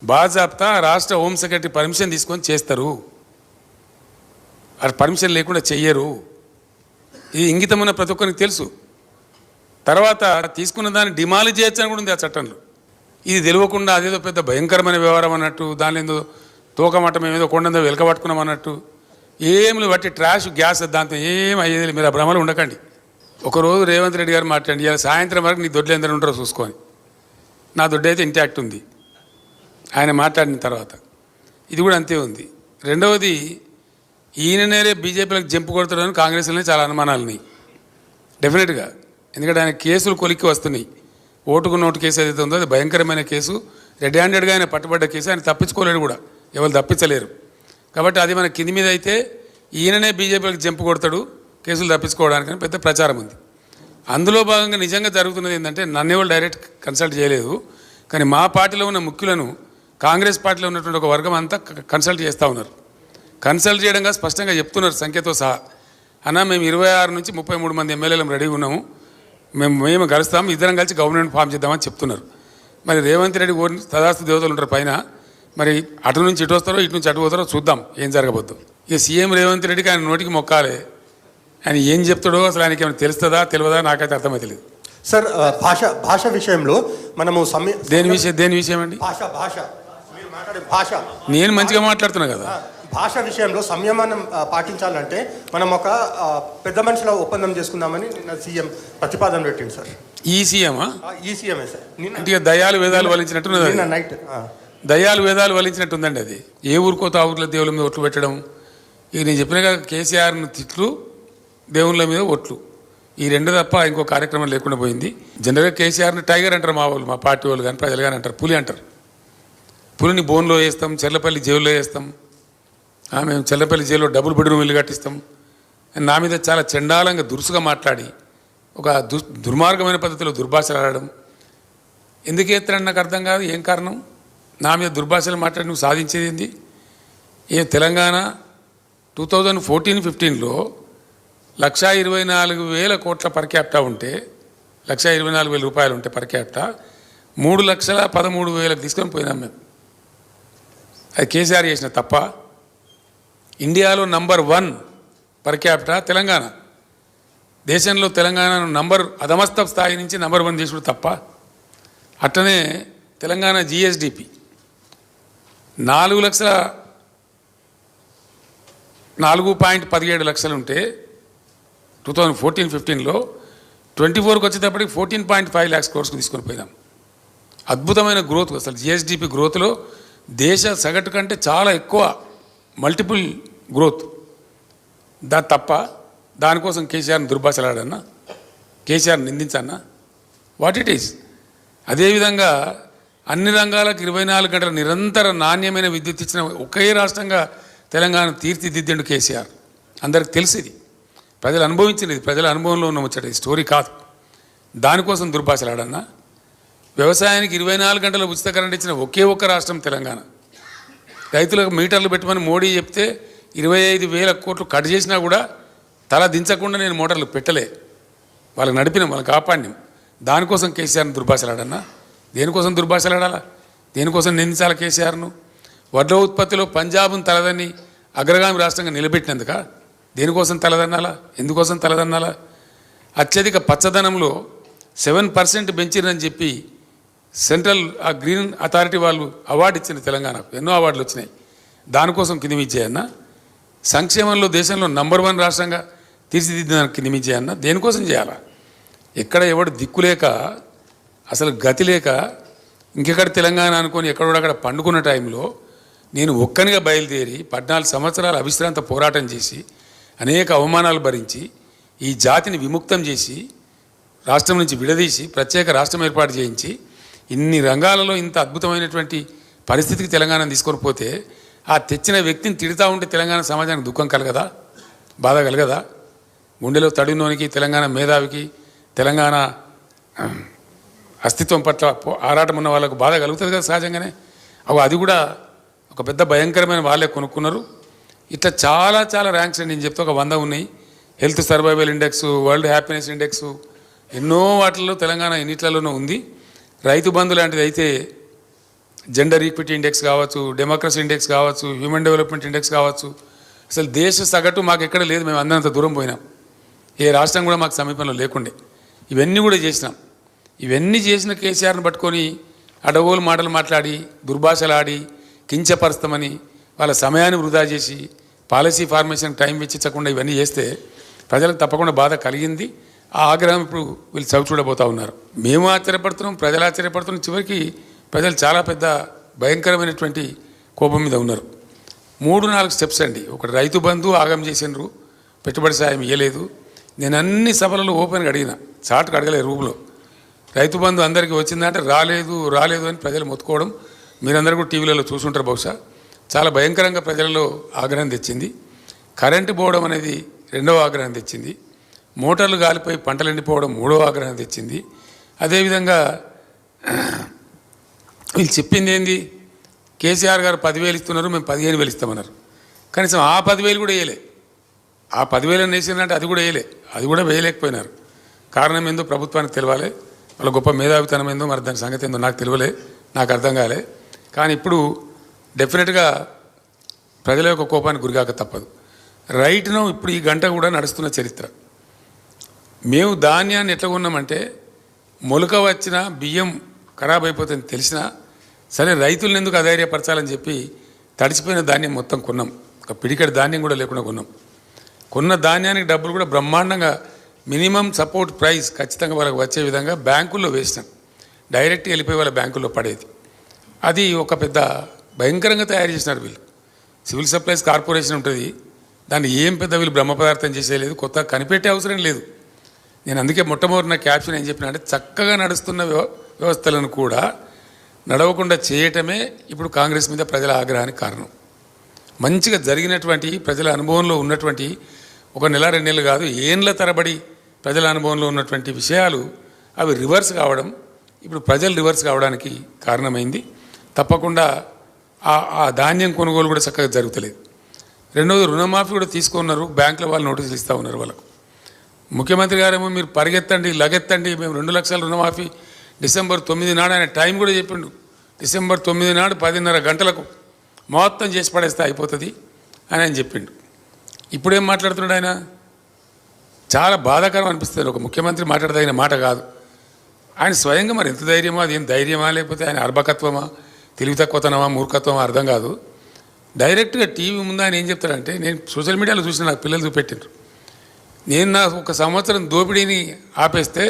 బాజాప్తా రాష్ట్ర home secretary permission తీసుకొని చేస్తారు. అది పర్మిషన్ లేకుండా చెయ్యరు. ఇది ఇంగితమైన ప్రతి ఒక్కరికి తెలుసు. తర్వాత తీసుకున్న దాన్ని డిమాలి చేయొచ్చని కూడా ఉంది ఆ చట్టంలో. ఇది తెలియకుండా అదేదో పెద్ద భయంకరమైన వ్యవహారం అన్నట్టు, దాని ఏదో తోకమట్టం ఏదో కొండందో వెలకబట్టుకున్నాం అన్నట్టు ఏమి బట్టి ట్రాష్ గ్యాస్ దాంతో ఏం అయ్యేది. మీరు ఆ భ్రమలు ఉండకండి. ఒకరోజు రేవంత్ రెడ్డి గారు మాట్లాడి ఇలా సాయంత్రం వరకు నీ దొడ్లు ఎందరూ ఉంటారో చూసుకొని, నా దొడ్డు అయితే ఇంటాక్ట్ ఉంది ఆయన మాట్లాడిన తర్వాత. ఇది కూడా అంతే ఉంది. రెండవది, ఈయననేరే బీజేపీలకు జంపు కొడతాడని కాంగ్రెస్లోనే చాలా అనుమానాలు ఉన్నాయి డెఫినెట్గా. ఎందుకంటే ఆయన కేసులు కొలిక్కి వస్తున్నాయి. ఓటుకు నోటు కేసు ఏదైతే ఉందో అది భయంకరమైన కేసు. రెడ్ హ్యాండెడ్గా ఆయన పట్టుబడ్డ కేసు. ఆయన తప్పించుకోలేడు కూడా, ఎవరు తప్పించలేరు. కాబట్టి అది మన కింది మీద అయితే ఈయననే బీజేపీలకు జంపు కొడతాడు కేసులు తప్పించుకోవడానికి పెద్ద ప్రచారం ఉంది. అందులో భాగంగా నిజంగా జరుగుతున్నది ఏంటంటే, నన్ను ఎవరు డైరెక్ట్ కన్సల్ట్ చేయలేదు, కానీ మా పార్టీలో ఉన్న ముఖ్యులను కాంగ్రెస్ పార్టీలో ఉన్నటువంటి ఒక వర్గం అంతా కన్సల్ట్ చేస్తూ ఉన్నారు. కన్సల్ట్ చేయడంగా స్పష్టంగా చెప్తున్నారు సంఖ్యతో సహా. అన్న మేము 26 నుంచి 33 మంది ఎమ్మెల్యేలు రెడీగా ఉన్నాము, మేము కలుస్తాము, ఇద్దరం కలిసి గవర్నమెంట్ ఫామ్ చేద్దామని చెప్తున్నారు. మరి రేవంత్ రెడ్డి తదాస్తు దేవతలు ఉంటారు పైన, మరి అటు నుంచి ఇటు వస్తారో ఇటు నుంచి అటు పోతారో చూద్దాం ఏం జరగబోద్దు. ఇక సీఎం రేవంత్ రెడ్డికి ఆయన నోటికి మొక్కాలి. ఆయన ఏం చెప్తాడో అసలు ఆయనకి ఏమైనా తెలుస్తుందా తెలియదా నాకైతే అర్థమవుతలేదు. సార్, భాష విషయంలో మనము దేని విషయం అండి? భాష మీరు మాట్లాడే భాష నేను మంచిగా మాట్లాడుతున్నా కదా. భాష విషయంలో సంయమనం పాటించాలంటే మనం ఒక పెద్ద మనుషుల ఒప్పందం చేసుకుందామని నిన్న సీఎం ప్రతిపాదన పెట్టింది సార్. ఈ సీఎమా? ఈ సీఎంఏ సార్. అంటే దయాలు వేదాలు వలించినట్టున్నది. నైట్ దయాలు వేదాలు వలించినట్టుందండి అది. ఏ ఊరికో ఊర్లో దేవుళ్ళ మీద ఒట్లు పెట్టడం. ఇక నేను చెప్పిన కదా, కేసీఆర్ను తిట్లు, దేవుళ్ళ మీద ఒట్లు, ఈ రెండు తప్ప ఇంకో కార్యక్రమం లేకుండా పోయింది. జనరల్గా కేసీఆర్ని టైగర్ అంటారు మా వాళ్ళు, మా పార్టీ వాళ్ళు కానీ ప్రజలు కానీ అంటారు, పులి అంటారు. పులిని బోన్లో వేస్తాం, చెర్లపల్లి జైల్లో వేస్తాం, మేము చెర్లపల్లి జైల్లో డబుల్ బెడ్రూమ్ ఇల్లు కట్టిస్తాం. నా మీద చాలా చండాలంగా దురుసుగా మాట్లాడి ఒక దుర్మార్గమైన పద్ధతిలో దుర్భాషలు ఆడడం ఎందుకు ఎత్తారని నాకు అర్థం కాదు. ఏం కారణం? నా మీద దుర్భాషలు మాట్లాడి నువ్వు సాధించేది ఏంది? తెలంగాణ 2014-15లో 1,24,000 కోట్ల పర్ క్యాపిటా ఉంటే, 1,24,000 రూపాయలు ఉంటే పర్ క్యాపిటా, 3,13,000 తీసుకొని పోయినాం మేము. అది కేసీఆర్ చేసిన తప్ప. ఇండియాలో నంబర్ 1 పర్ క్యాపిటా తెలంగాణ. దేశంలో తెలంగాణను అధమస్థ స్థాయి నుంచి నంబర్ 1 చేసుడు తప్ప. అట్లనే తెలంగాణ జిఎస్డిపి 4,17 లక్షలు ఉంటే 2014-15లో 24కి వచ్చేటప్పటికి 14.5 lakhs crores తీసుకొని పోయినాం. అద్భుతమైన గ్రోత్. అసలు జిఎస్డిపి గ్రోత్లో దేశ సగటు కంటే చాలా ఎక్కువ, మల్టిపుల్ గ్రోత్. తప్ప దానికోసం కేసీఆర్ని దుర్భాషలాడన్నా, కేసీఆర్ని నిందించన్నా? What it is. అదేవిధంగా అన్ని రంగాలకు 24 గంటల నిరంతర నాణ్యమైన విద్యుత్ ఇచ్చిన ఒకే రాష్ట్రంగా తెలంగాణ తీర్చిదిద్దండు కేసీఆర్. అందరికి తెలిసింది, ప్రజలు అనుభవించినది, ప్రజల అనుభవంలో ఉన్న ముచ్చట స్టోరీ కాదు. దానికోసం దుర్భాషలాడన్నా? వ్యవసాయానికి 24 గంటల ఉచిత కరెంట్ ఇచ్చిన ఒకే ఒక్క రాష్ట్రం తెలంగాణ. రైతులకు మీటర్లు పెట్టమని మోడీ చెప్తే 25,000 కోట్లు కట్ చేసినా కూడా తల దించకుండా నేను మోటార్లు పెట్టలే. వాళ్ళకి నడిపినాం, వాళ్ళకి కాపాడినాం. దానికోసం కేసీఆర్ని దుర్భాషలాడన్నా? దేనికోసం దుర్భాషలాడాలా? దేనికోసం నిందించాలా కేసీఆర్ను? వడ్ల ఉత్పత్తిలో పంజాబ్ను తలదన్ని అగ్రగామి రాష్ట్రంగా నిలబెట్టినందుక? దేనికోసం తలదన్నాలా? ఎందుకోసం తలదన్నాలా? అత్యధిక పచ్చదనంలో 7% పెంచిరని చెప్పి సెంట్రల్ గ్రీన్ అథారిటీ వాళ్ళు అవార్డు ఇచ్చిన తెలంగాణకు. ఎన్నో అవార్డులు వచ్చినాయి. దానికోసం కిందిమిచ్చేయన్నా? సంక్షేమంలో దేశంలో నంబర్ 1 రాష్ట్రంగా తీర్చిదిద్దానికి కిందిమిచ్చేయన్నా? దేనికోసం చేయాలా? ఎక్కడ ఎవడు దిక్కులేక, అసలు గతి లేక, ఇంకెక్కడ తెలంగాణ అనుకొని ఎక్కడోడక్కడ పండుకున్న టైంలో నేను ఒక్కనిగా బయలుదేరి 14 సంవత్సరాలు అవిశ్రాంత పోరాటం చేసి అనేక అవమానాలు భరించి ఈ జాతిని విముక్తం చేసి రాష్ట్రం నుంచి విడదీసి ప్రత్యేక రాష్ట్రం ఏర్పాటు చేయించి ఇన్ని రంగాలలో ఇంత అద్భుతమైనటువంటి పరిస్థితికి తెలంగాణను తీసుకొని పోతే ఆ తెచ్చిన వ్యక్తిని తిడుతూ ఉంటే తెలంగాణ సమాజానికి దుఃఖం కలగదా? బాధ కలగదా? గుండెలో తడినోనికి, తెలంగాణ మేధావికి, తెలంగాణ అస్తిత్వం పట్ల ఆరాటం ఉన్న వాళ్ళకు బాధ కలుగుతుంది కదా సహజంగానే. అది కూడా ఒక పెద్ద భయంకరమైన వాళ్ళే కొనుక్కున్నారు. ఇట్లా చాలా చాలా ర్యాంక్స్ నేను చెప్తే ఒక 100 ఉన్నాయి. Health survival index, world happiness index, ఎన్నో వాటిల్లో తెలంగాణ ఎన్నిట్లలోనూ ఉంది. రైతు బంధు లాంటిది అయితే జెండర్ ఈక్విటీ ఇండెక్స్ కావచ్చు, డెమోక్రసీ ఇండెక్స్ కావచ్చు, హ్యూమన్ డెవలప్మెంట్ ఇండెక్స్ కావచ్చు. అసలు దేశ సగటు మాకు ఎక్కడ లేదు, మేము అందరంత దూరం పోయినాం. ఏ రాష్ట్రం కూడా మాకు సమీపంలో లేకుండే. ఇవన్నీ కూడా చేసినాం. ఇవన్నీ చేసిన కేసీఆర్ని పట్టుకొని అడగోలు మాటలు మాట్లాడి, దుర్భాషలాడి, కించపరుస్తామని వాళ్ళ సమయాన్ని వృధా చేసి పాలసీ ఫార్మేషన్ టైం వెచ్చించకుండా ఇవన్నీ చేస్తే ప్రజలకు తప్పకుండా బాధ కలిగింది. ఆ ఆగ్రహం ఇప్పుడు వీళ్ళు చవి చూడబోతూ ఉన్నారు. మేము ఆశ్చర్యపడుతున్నాం, ప్రజలు ఆశ్చర్యపడుతున్నాం. చివరికి ప్రజలు చాలా పెద్ద భయంకరమైనటువంటి కోపం మీద ఉన్నారు. 3-4 స్టెప్స్ అండి. ఒకటి రైతు బంధు ఆగం చేసినారు, పెట్టుబడి సాయం ఇవ్వలేదు. నేను అన్ని సభలలో ఓపెన్గా అడిగిన, చాటుకు అడగలేదు రూపులో. రైతు బంధు అందరికీ వచ్చిందంటే రాలేదు అని ప్రజలు మొత్తుకోవడం మీరందరూ కూడా టీవీలలో చూసుంటారు బహుశా. చాలా భయంకరంగా ప్రజలలో ఆగ్రహం తెచ్చింది. కరెంటు పోవడం అనేది రెండవ ఆగ్రహం తెచ్చింది. మోటార్లు గాలిపోయి పంటలు ఎండిపోవడం మూడవ ఆగ్రహం తెచ్చింది. అదేవిధంగా వీళ్ళు చెప్పింది ఏంది, కేసీఆర్ గారు 10,000 ఇస్తున్నారు, మేము 15,000 ఇస్తామన్నారు. కనీసం ఆ 10,000 కూడా వేయలే. ఆ 10,000 వేసిందంటే అది కూడా వేయలే, అది కూడా వేయలేకపోయినారు. కారణం ఏందో ప్రభుత్వానికి తెలియాలి, వాళ్ళ గొప్ప మేధావితనం ఏందో, మరి దాని సంగతి ఏందో నాకు తెలియలే, నాకు అర్థం కాలే. కానీ ఇప్పుడు డెఫినెట్గా ప్రజల యొక్క కోపానికి గురికాక తప్పదు. రైట్ను ఇప్పుడు ఈ గంట కూడా నడుస్తున్న చరిత్ర. మేము ధాన్యాన్ని ఎట్లా కొన్నామంటే, మొలక వచ్చిన బియ్యం ఖరాబ్ అయిపోతుందని తెలిసినా సరే రైతులను ఎందుకు అధైర్యపరచాలని చెప్పి తడిచిపోయిన ధాన్యం మొత్తం కొన్నాం. ఒక పిడికడి ధాన్యం కూడా లేకుండా కొన్నాం. కొన్న ధాన్యానికి డబ్బులు కూడా బ్రహ్మాండంగా మినిమం సపోర్ట్ ప్రైస్ ఖచ్చితంగా వాళ్ళకి వచ్చే విధంగా బ్యాంకుల్లో వేసినాం. డైరెక్ట్ వెళ్ళిపోయి వాళ్ళ బ్యాంకుల్లో పడేది. అది ఒక పెద్ద భయంకరంగా తయారు చేసినారు వీళ్ళు. సివిల్ సప్లైస్ కార్పొరేషన్ ఉంటుంది, దాన్ని ఏం పెద్ద వీళ్ళు బ్రహ్మ పదార్థం చేసేయలేదు, కొత్త కనిపెట్టే అవసరం లేదు. నేను అందుకే మొట్టమొదటి నా క్యాప్షన్ ఏం చెప్పినా అంటే, చక్కగా నడుస్తున్న వ్యవస్థలను కూడా నడవకుండా చేయటమే ఇప్పుడు కాంగ్రెస్ మీద ప్రజల ఆగ్రహానికి కారణం. మంచిగా జరిగినటువంటి ప్రజల అనుభవంలో ఉన్నటువంటి 1 నెల 2 నెలలు కాదు, ఏండ్ల తరబడి ప్రజల అనుభవంలో ఉన్నటువంటి విషయాలు అవి రివర్స్ కావడం, ఇప్పుడు ప్రజలు రివర్స్ కావడానికి కారణమైంది. తప్పకుండా ఆ ధాన్యం కొనుగోలు కూడా చక్కగా జరుగుతలేదు. రెండవది రుణమాఫీ కూడా తీసుకున్నారు, బ్యాంకుల వాళ్ళు నోటీసులు ఇస్తూ ఉన్నారు వాళ్ళకు. ముఖ్యమంత్రి గారేమో మీరు పరిగెత్తండి లగెత్తండి, మేము 2 లక్షల రుణమాఫీ డిసెంబర్ 9 నాడు ఆయన టైం కూడా చెప్పిండు. డిసెంబర్ 9 నాడు 10:30 గంటలకు మొత్తం చేసి పడేస్తే అయిపోతుంది అని ఆయన చెప్పిండు. ఇప్పుడేం మాట్లాడుతున్నాడు ఆయన? చాలా బాధాకరం అనిపిస్తుంది. ఒక ముఖ్యమంత్రి మాట్లాడదగిన మాట కాదు. ఆయన స్వయంగా మరి ఎంత ధైర్యమో, అది ఏం ధైర్యమా లేకపోతే ఆయన అర్భకత్వమా, తెలివి తక్కువతనమా, మూర్ఖత్వమా అర్థం కాదు. డైరెక్ట్గా టీవీ ముందు ఆయన ఏం చెప్తాడంటే, నేను సోషల్ మీడియాలో చూసిన, నాకు పిల్లలు చూపెట్టిండ్రు, నేను నా 1 సంవత్సరం దోపిడీని ఆపేస్తే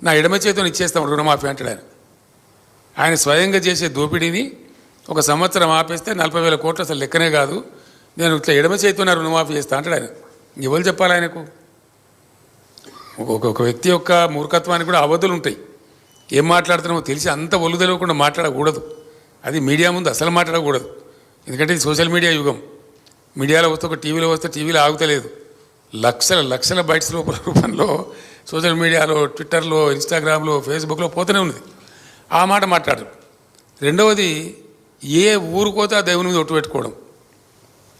నా ఎడమ చేతిని ఇచ్చేస్తాం రుణమాఫీ అంటాడు ఆయన. ఆయన స్వయంగా చేసే దోపిడీని 1 సంవత్సరం ఆపేస్తే 40,000 కోట్లు అసలు లెక్కనే కాదు, నేను ఇట్లా ఎడమ చేతితో రుణమాఫీ చేస్తా అంటాడు ఆయన. ఎవరు చెప్పాలి ఆయనకు? ఒక వ్యక్తి యొక్క మూర్ఖత్వానికి కూడా అవధులు ఉంటాయి. ఏం మాట్లాడుతున్నామో తెలిసి అంత ఒళ్ళు తెలియకుండా మాట్లాడకూడదు. అది మీడియా ముందు అసలు మాట్లాడకూడదు. ఎందుకంటే ఇది సోషల్ మీడియా యుగం. మీడియాలో వస్తే, ఒక టీవీలో వస్తే టీవీలో ఆగుతలేదు. లక్షల బైట్స్ రూపంలో సోషల్ మీడియాలో, ట్విట్టర్లో, ఇన్స్టాగ్రామ్లో, ఫేస్బుక్లో పోతూనే ఉంది. ఆ మాట మాట్లాడరు. రెండవది, ఏ ఊరుకోతే ఆ దేవుని మీద ఒట్టు పెట్టుకోవడం.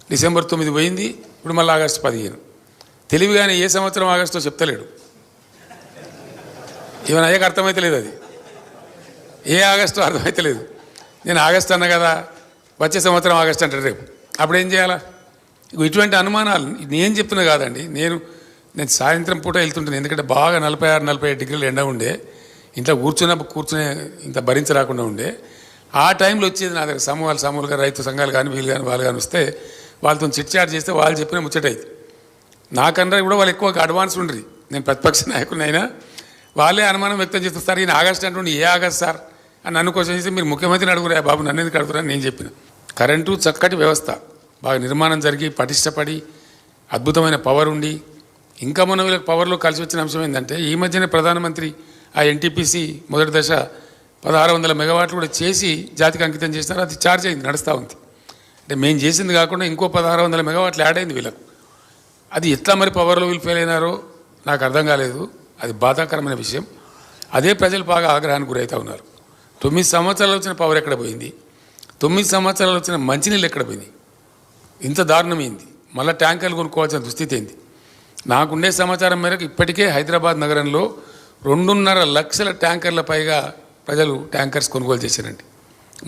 డిసెంబర్ 9 పోయింది, ఇప్పుడు మళ్ళీ ఆగస్టు 15. తెలివిగానే ఏ సంవత్సరం ఆగస్టో చెప్తలేడు. ఈవెన్ అయ్యాక అర్థమైతలేదు, అది ఏ ఆగస్టు అర్థమైతలేదు. నేను ఆగస్టు అన్నా కదా, వచ్చే సంవత్సరం ఆగస్టు అంటారు రేపు, అప్పుడేం చేయాలా? ఇటువంటి అనుమానాలు నేను చెప్తున్నా కాదండి. నేను సాయంత్రం పూట వెళ్తుంటాను, ఎందుకంటే బాగా 46-47 డిగ్రీలు ఎండ ఉండే, ఇంట్లో కూర్చునే ఇంత భరించరాకుండా ఉండే. ఆ టైంలో వచ్చేది నా దగ్గర సమూహాలుగా రైతు సంఘాలు కానీ, వీళ్ళు కానీ, వాళ్ళు కానీ వస్తే వాళ్ళతో చిట్చాట్ చేస్తే వాళ్ళు చెప్పిన ముచ్చటైతే, నాకన్నా కూడా వాళ్ళు ఎక్కువ అడ్వాన్స్ ఉండరు. నేను ప్రతిపక్ష నాయకుడిని అయినా వాళ్ళే అనుమానం వ్యక్తం చేస్తారు, సార్ ఈయన ఆగస్టు అంటుండే, ఏ ఆగస్ట్ సార్ అని నన్ను క్వశ్చన్ చేస్తే, మీరు ముఖ్యమంత్రిని అడుగురా బాబు, నన్ను ఎందుకు అడుగుతారని నేను చెప్పిన. కరెంటు చక్కటి వ్యవస్థ, బాగా నిర్మాణం జరిగి పటిష్టపడి అద్భుతమైన పవర్ ఉండి, ఇంకా మొన్న వీళ్ళకి పవర్లో కలిసి వచ్చిన అంశం ఏంటంటే, ఈ మధ్యనే ప్రధానమంత్రి ఆ ఎన్టీపీసీ మొదటి దశ 1600 మెగావాట్లు కూడా చేసి జాతికి అంకితం చేసినారు. అది ఛార్జ్ అయింది, నడుస్తూ ఉంది. అంటే మేము చేసింది కాకుండా ఇంకో 1600 మెగావాట్లు యాడ్ అయింది వీళ్ళకు. అది ఎట్లా మరి పవర్లో వీళ్ళు ఫెయిల్ అయినారో నాకు అర్థం కాలేదు. అది బాధాకరమైన విషయం. అదే ప్రజలు బాగా ఆగ్రహానికి గురవుతూ ఉన్నారు. 9 సంవత్సరాలు వచ్చిన పవర్ ఎక్కడ పోయింది? 9 సంవత్సరాలు వచ్చిన మంచినీళ్ళు ఎక్కడ పోయింది? ఇంత దారుణమైంది. మళ్ళీ ట్యాంకర్లు కొనుక్కోవాల్సిన దుస్థితి ఏంది? నాకుండే సమాచారం మేరకు ఇప్పటికే హైదరాబాద్ నగరంలో 2.5 లక్షల ట్యాంకర్ల పైగా ప్రజలు ట్యాంకర్స్ కొనుగోలు చేశారండి.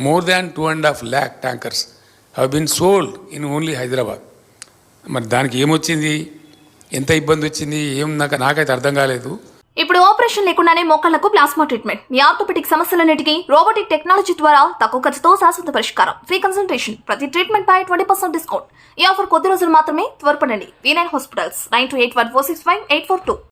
More than 2.5 lakh tankers have been sold in only Hyderabad. మరి దానికి ఏమొచ్చింది, ఎంత ఇబ్బంది వచ్చింది, ఏం నాకైతే అర్థం కాలేదు. ఇప్పుడు ఆపరేషన్ లేకుండానే మోకాళ్లకు ప్లాస్మా ట్రీట్మెంట్. మీ ఆర్థోపెటిక్ సమస్యలన్నిటికీ రోబోటిక్ టెక్నాలజీ ద్వారా తక్కువ ఖర్చుతో శాశ్వత పరిష్కారం. ఫ్రీ కన్సల్టేషన్, ప్రతి ట్రీట్మెంట్ పై 20% డిస్కౌంట్. ఈ ఆఫర్ కొద్ది రోజులు మాత్రమే. త్వరపడండి. V9 hospitals 9281465842.